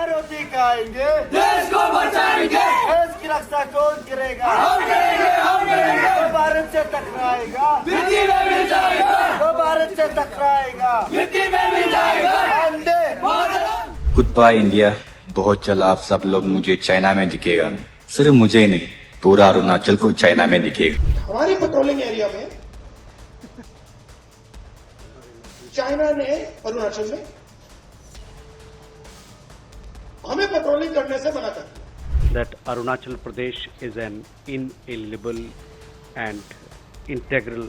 रोटी खाएंगे, देश को बचाएंगे, देश की रक्षा कौन करेगा? हम करेंगे, हम करेंगे। जो भारत से टकराएगा, मिट्टी में मिल जाएगा, जो भारत से टकराएगा, मिट्टी में मिल जाएगा। वंदे गुड बाय इंडिया। बहुत जल्द आप सब लोग मुझे चाइना में दिखेगा। सिर्फ मुझे ही नहीं, पूरा अरुणाचल को चाइना में दिखेगा। हमारी पेट्रोलिंग एरिया में चाइना ने अरुणाचल में हमें पेट्रोलिंग करने से मना कर दिया। That Arunachal Pradesh is an inalienable and integral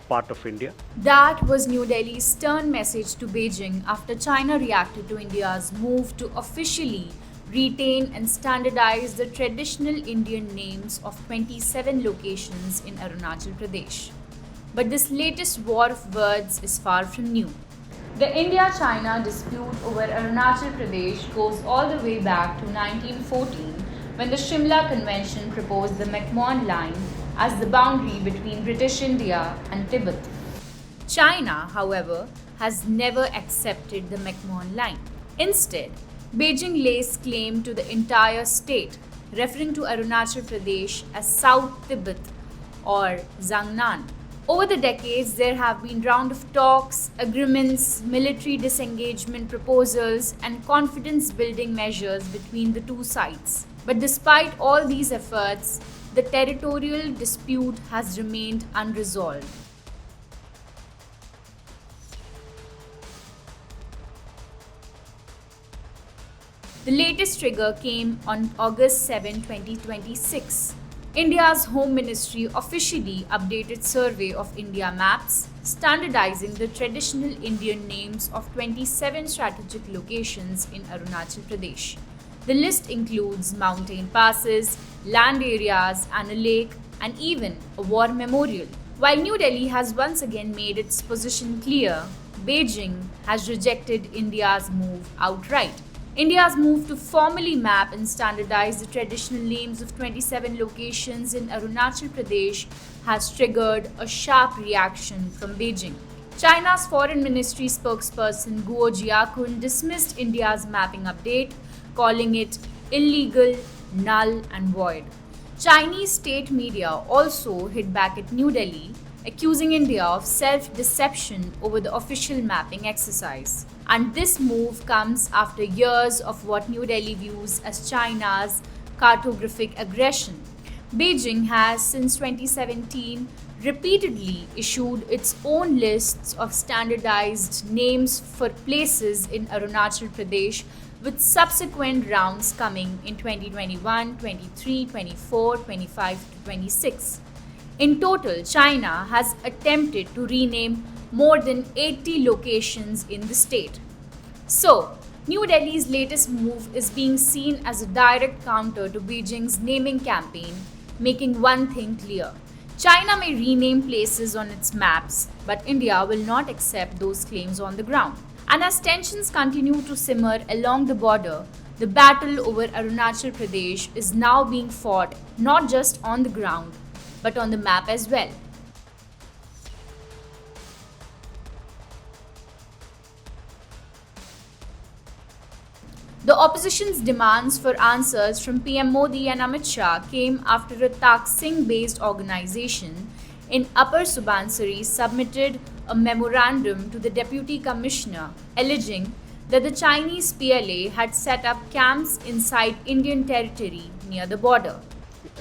part of India. That was New Delhi's stern message to Beijing after China reacted to India's move to officially retain and standardize the traditional Indian names of 27 locations in Arunachal Pradesh. But this latest war of words is far from new. The India-China dispute over Arunachal Pradesh goes all the way back to 1914 when the Shimla Convention proposed the McMahon Line as the boundary between British India and Tibet. China, however, has never accepted the McMahon Line. Instead, Beijing lays claim to the entire state, referring to Arunachal Pradesh as South Tibet or Zhangnan. Over the decades, there have been round of talks, agreements, military disengagement proposals, and confidence-building measures between the two sides. But despite all these efforts, the territorial dispute has remained unresolved. The latest trigger came on August 7, 2026. India's Home Ministry officially updated survey of India maps, standardizing the traditional Indian names of 27 strategic locations in Arunachal Pradesh. The list includes mountain passes, land areas, and a lake, and even a war memorial. While New Delhi has once again made its position clear, Beijing has rejected India's move outright. India's move to formally map and standardize the traditional names of 27 locations in Arunachal Pradesh has triggered a sharp reaction from Beijing. China's Foreign Ministry spokesperson Guo Jiakun dismissed India's mapping update, calling it illegal, null, and void. Chinese state media also hit back at New Delhi, accusing India of self-deception over the official mapping exercise. And this move comes after years of what New Delhi views as China's cartographic aggression. Beijing has, since 2017, repeatedly issued its own lists of standardized names for places in Arunachal Pradesh, with subsequent rounds coming in 2021, 23, 24, 25 to 26. In total, China has attempted to rename more than 80 locations in the state. So, New Delhi's latest move is being seen as a direct counter to Beijing's naming campaign, making one thing clear. China may rename places on its maps, but India will not accept those claims on the ground. And as tensions continue to simmer along the border, the battle over Arunachal Pradesh is now being fought not just on the ground, but on the map as well. The opposition's demands for answers from PM Modi and Amit Shah came after a Taksin-based organization in Upper Subansiri submitted a memorandum to the Deputy Commissioner alleging that the Chinese PLA had set up camps inside Indian territory near the border.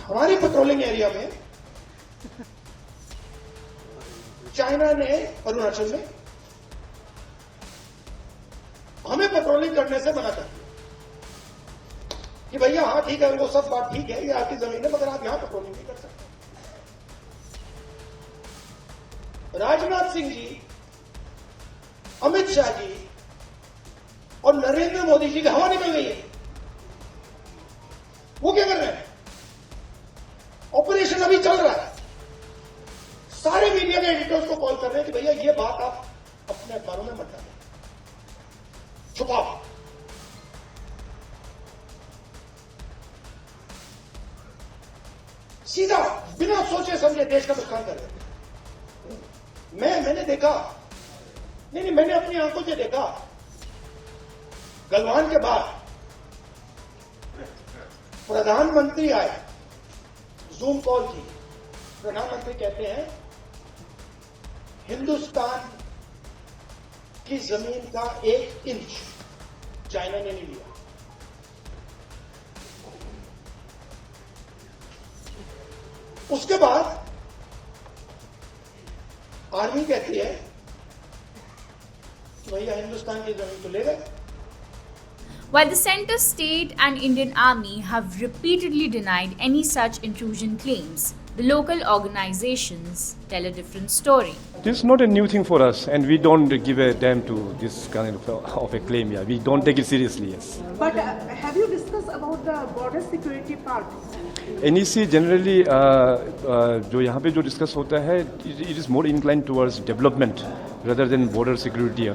हमारी patrolling area में China ने अरुणाचल में हमें patrolling करने से मना कर दिया कि भैया हाँ ठीक है, वो सब बात ठीक है, ये आपकी जमीन है, मगर आप यहां पेट्रोलिंग नहीं कर सकते। राजनाथ सिंह जी, अमित शाह जी और नरेंद्र मोदी जी की हवा निकल गई है। वो क्या कर रहे हैं? ऑपरेशन अभी चल रहा है। सारे मीडिया के एडिटर्स को कॉल कर रहे हैं कि भैया ये बात आप अपने अखबारों में मत डालें, छुपाओ। सीधा बिना सोचे समझे देश का नुकसान कर रहे हैं। मैंने देखा, नहीं मैंने अपनी आंखों से देखा, गलवान के बाद प्रधानमंत्री आए, जूम कॉल की, प्रधानमंत्री कहते हैं हिंदुस्तान की जमीन का 1 इंच चाइना ने नहीं लिया। उसके बाद आर्मी कहती है कि भैया हिंदुस्तान की जमीन तो ले गए। While the center state and Indian Army have repeatedly denied any such intrusion claims, the local organizations tell a different story. This is not a new thing for us, and we don't give a damn to this kind of a claim. Yeah, we don't take it seriously. Yes. But have you discussed about the border security part? NEC generally जो यहाँ पे जो discuss होता है, it is more inclined towards development rather than border security.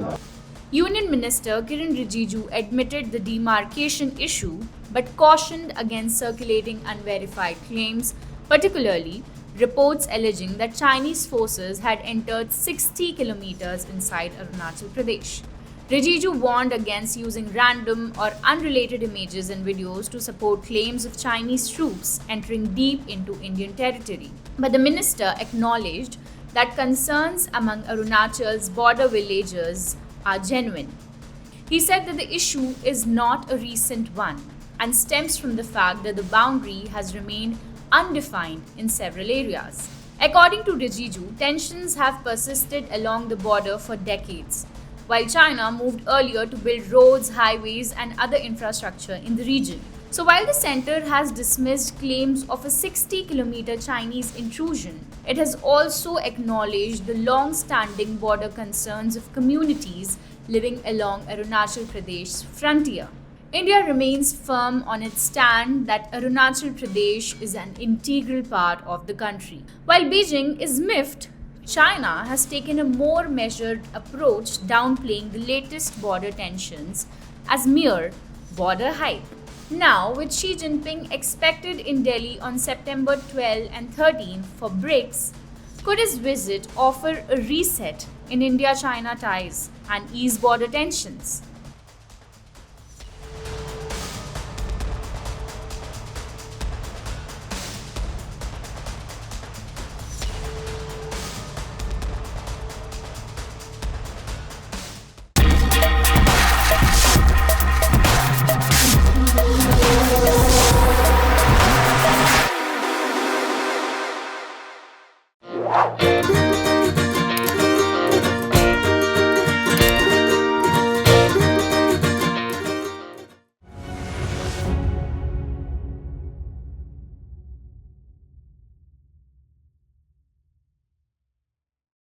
Union Minister Kiren Rijiju admitted the demarcation issue but cautioned against circulating unverified claims, particularly reports alleging that Chinese forces had entered 60 kilometers inside Arunachal Pradesh. Rijiju warned against using random or unrelated images and videos to support claims of Chinese troops entering deep into Indian territory. But the minister acknowledged that concerns among Arunachal's border villagers are genuine. He said that the issue is not a recent one and stems from the fact that the boundary has remained undefined in several areas. According to Rijiju, tensions have persisted along the border for decades, while China moved earlier to build roads, highways, and other infrastructure in the region. So while the center has dismissed claims of a 60-kilometer Chinese intrusion, it has also acknowledged the long-standing border concerns of communities living along Arunachal Pradesh's frontier. India remains firm on its stand that Arunachal Pradesh is an integral part of the country. While Beijing is miffed, China has taken a more measured approach, downplaying the latest border tensions as mere border hype. Now, with Xi Jinping expected in Delhi on September 12 and 13 for BRICS, could his visit offer a reset in India-China ties and ease border tensions?